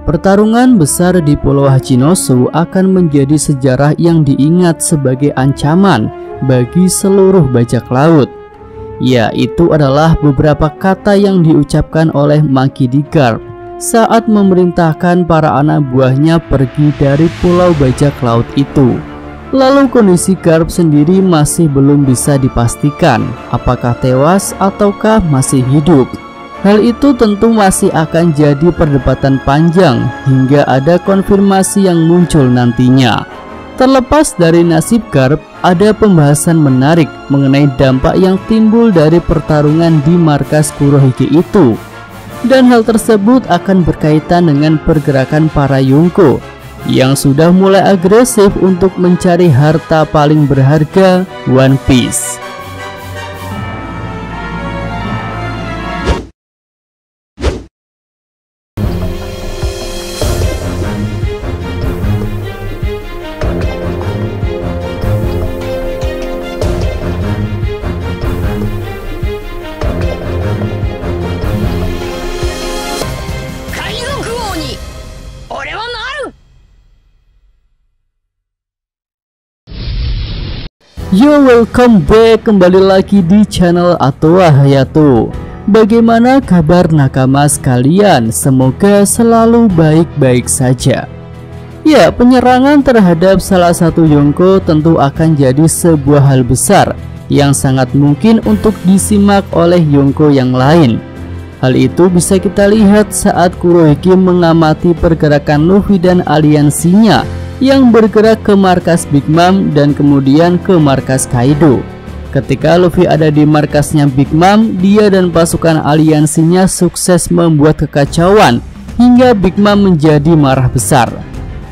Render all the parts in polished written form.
Pertarungan besar di Pulau Hachinosu akan menjadi sejarah yang diingat sebagai ancaman bagi seluruh bajak laut. Yaitu adalah beberapa kata yang diucapkan oleh Maki D. Garp saat memerintahkan para anak buahnya pergi dari pulau bajak laut itu. Lalu kondisi Garp sendiri masih belum bisa dipastikan apakah tewas ataukah masih hidup. Hal itu tentu masih akan jadi perdebatan panjang hingga ada konfirmasi yang muncul nantinya. Terlepas dari nasib Garp, ada pembahasan menarik mengenai dampak yang timbul dari pertarungan di markas Kurohige itu. Dan hal tersebut akan berkaitan dengan pergerakan para Yonko yang sudah mulai agresif untuk mencari harta paling berharga, One Piece. Yo, welcome back, kembali lagi di channel Atoa Hayato. Bagaimana kabar nakama sekalian? Semoga selalu baik-baik saja. Ya, penyerangan terhadap salah satu Yonko tentu akan jadi sebuah hal besar yang sangat mungkin untuk disimak oleh Yonko yang lain. Hal itu bisa kita lihat saat Kurohige mengamati pergerakan Luffy dan aliansinya yang bergerak ke markas Big Mom dan kemudian ke markas Kaido. Ketika Luffy ada di markasnya Big Mom, dia dan pasukan aliansinya sukses membuat kekacauan hingga Big Mom menjadi marah besar.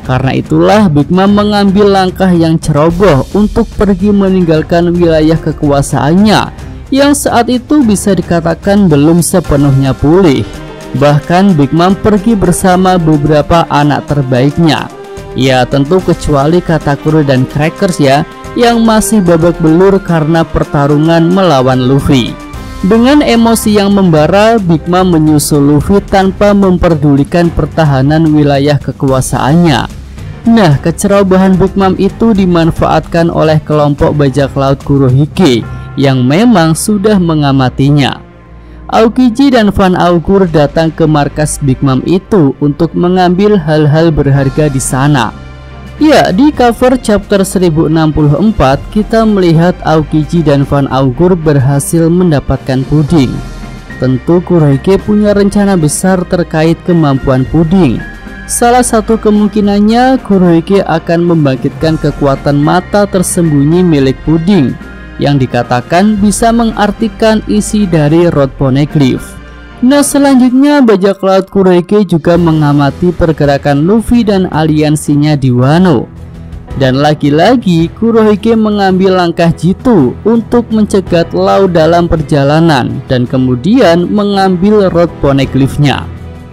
Karena itulah Big Mom mengambil langkah yang ceroboh untuk pergi meninggalkan wilayah kekuasaannya yang saat itu bisa dikatakan belum sepenuhnya pulih. Bahkan Big Mom pergi bersama beberapa anak terbaiknya. Ya, tentu kecuali Katakuri dan Crackers ya, yang masih babak belur karena pertarungan melawan Luffy. Dengan emosi yang membara, Big Mom menyusul Luffy tanpa memperdulikan pertahanan wilayah kekuasaannya. Nah, kecerobohan Big Mom itu dimanfaatkan oleh kelompok bajak laut Kurohige yang memang sudah mengamatinya. Aokiji dan Van Augur datang ke markas Big Mom itu untuk mengambil hal-hal berharga di sana. Ya, di cover chapter 1064 kita melihat Aokiji dan Van Augur berhasil mendapatkan puding. Tentu Kurohige punya rencana besar terkait kemampuan puding. Salah satu kemungkinannya Kurohige akan membangkitkan kekuatan mata tersembunyi milik puding yang dikatakan bisa mengartikan isi dari Road Poneglyph. Nah, selanjutnya bajak laut Kurohige juga mengamati pergerakan Luffy dan aliansinya di Wano. Dan lagi-lagi Kurohige mengambil langkah jitu untuk mencegat Law dalam perjalanan dan kemudian mengambil Road Poneglyph-nya.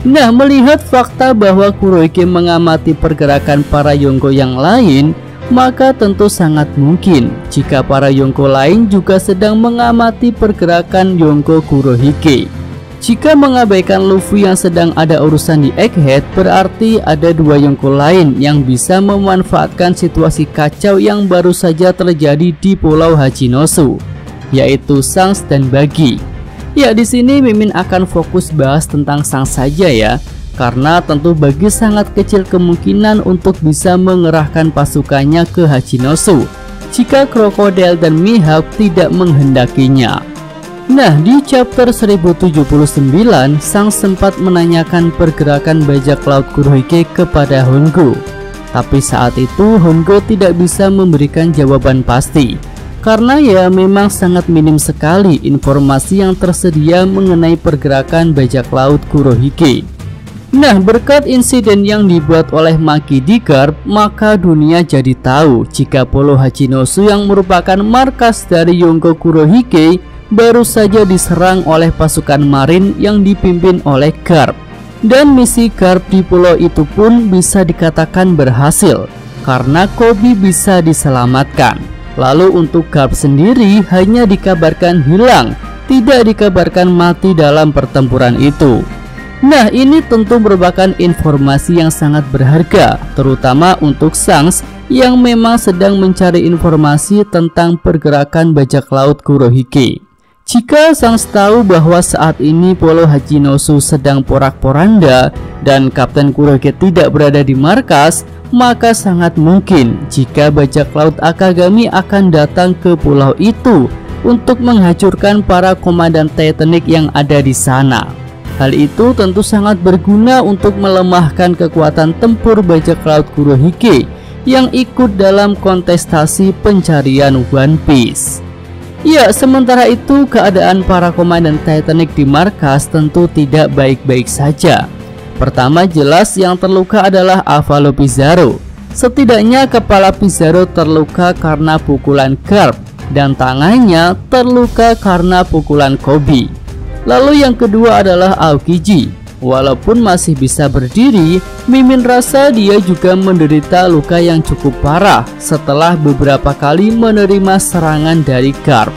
Nah, melihat fakta bahwa Kurohige mengamati pergerakan para Yonko yang lain, maka tentu sangat mungkin jika para Yonko lain juga sedang mengamati pergerakan Yonko Kurohige. Jika mengabaikan Luffy yang sedang ada urusan di Egghead, berarti ada dua Yonko lain yang bisa memanfaatkan situasi kacau yang baru saja terjadi di Pulau Hachinosu, yaitu Shanks dan Buggy. Ya, di sini Mimin akan fokus bahas tentang Shanks saja ya, karena tentu Buggy sangat kecil kemungkinan untuk bisa mengerahkan pasukannya ke Hachinosu jika Crocodile dan Mihawk tidak menghendakinya. Nah, di chapter 1079 Shanks sempat menanyakan pergerakan bajak laut Kurohige kepada Hongo. Tapi saat itu Hongo tidak bisa memberikan jawaban pasti, karena ya memang sangat minim sekali informasi yang tersedia mengenai pergerakan bajak laut Kurohige. Nah, berkat insiden yang dibuat oleh Maki D. Garp, maka dunia jadi tahu jika Pulau Hachinosu yang merupakan markas dari Yonko Kurohige baru saja diserang oleh pasukan marin yang dipimpin oleh Garp. Dan misi Garp di pulau itu pun bisa dikatakan berhasil karena Koby bisa diselamatkan. Lalu untuk Garp sendiri hanya dikabarkan hilang, tidak dikabarkan mati dalam pertempuran itu. Nah, ini tentu merupakan informasi yang sangat berharga, terutama untuk Shanks yang memang sedang mencari informasi tentang pergerakan bajak laut Kurohige. Jika Shanks tahu bahwa saat ini Polo Hachinosu sedang porak-poranda dan Kapten Kurohige tidak berada di markas, maka sangat mungkin jika bajak laut Akagami akan datang ke pulau itu untuk menghancurkan para komandan Titanic yang ada di sana. Hal itu tentu sangat berguna untuk melemahkan kekuatan tempur bajak laut Kurohige yang ikut dalam kontestasi pencarian One Piece. Ya, sementara itu keadaan para komandan Titanic di markas tentu tidak baik-baik saja. Pertama, jelas yang terluka adalah Avalo Pizarro. Setidaknya kepala Pizarro terluka karena pukulan Garp dan tangannya terluka karena pukulan Koby. Lalu yang kedua adalah Aokiji. Walaupun masih bisa berdiri, Mimin rasa dia juga menderita luka yang cukup parah setelah beberapa kali menerima serangan dari Garp.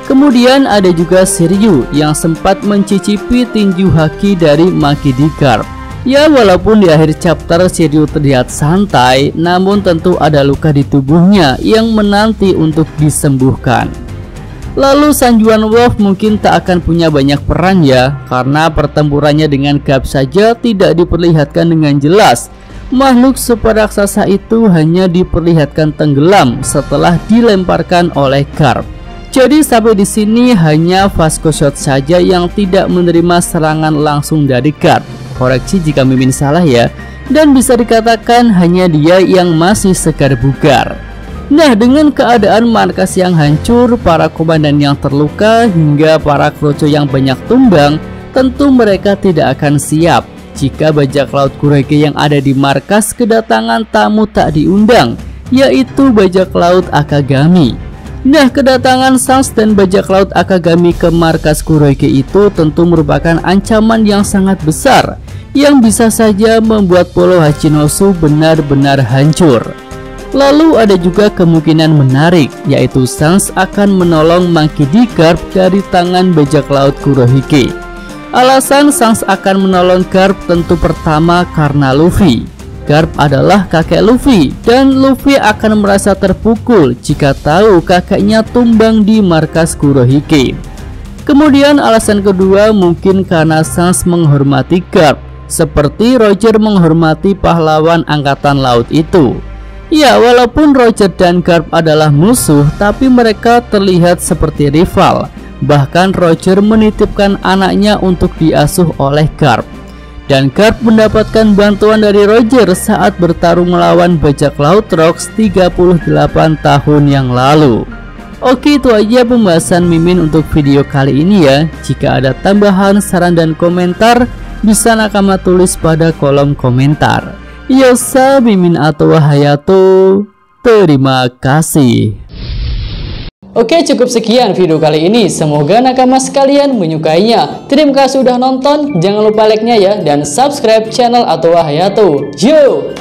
Kemudian ada juga Shiryu yang sempat mencicipi tinju haki dari Makidi Garp. Ya, walaupun di akhir chapter Shiryu terlihat santai, namun tentu ada luka di tubuhnya yang menanti untuk disembuhkan. Lalu Sanjuan Wolf mungkin tak akan punya banyak peran ya, karena pertempurannya dengan Garp saja tidak diperlihatkan dengan jelas. Makhluk super raksasa itu hanya diperlihatkan tenggelam setelah dilemparkan oleh Garp. Jadi sampai di sini hanya Vasco Shot saja yang tidak menerima serangan langsung dari Garp. Koreksi jika Mimin salah ya. Dan bisa dikatakan hanya dia yang masih segar bugar. Nah, dengan keadaan markas yang hancur, para komandan yang terluka, hingga para kroco yang banyak tumbang, tentu mereka tidak akan siap jika bajak laut Kurohige yang ada di markas kedatangan tamu tak diundang, yaitu bajak laut Akagami. Nah, kedatangan Shanks dan bajak laut Akagami ke markas Kurohige itu tentu merupakan ancaman yang sangat besar, yang bisa saja membuat Polo Hachinosu benar-benar hancur. Lalu ada juga kemungkinan menarik, yaitu Shanks akan menolong Makidi Garp dari tangan bajak laut Kurohige. Alasan Shanks akan menolong Garp tentu pertama karena Luffy. Garp adalah kakek Luffy, dan Luffy akan merasa terpukul jika tahu kakeknya tumbang di markas Kurohige. Kemudian alasan kedua mungkin karena Shanks menghormati Garp, seperti Roger menghormati pahlawan angkatan laut itu. Ya, walaupun Roger dan Garp adalah musuh, tapi mereka terlihat seperti rival. Bahkan Roger menitipkan anaknya untuk diasuh oleh Garp. Dan Garp mendapatkan bantuan dari Roger saat bertarung melawan bajak laut Rocks 38 tahun yang lalu. Oke, itu aja pembahasan Mimin untuk video kali ini ya. Jika ada tambahan, saran dan komentar, bisa nakama tulis pada kolom komentar. Yosa Mimin atau Hayato, terima kasih. Oke, cukup sekian video kali ini. Semoga nakama sekalian menyukainya. Terima kasih sudah nonton. Jangan lupa like-nya ya, dan subscribe channel atau Hayato. Yo!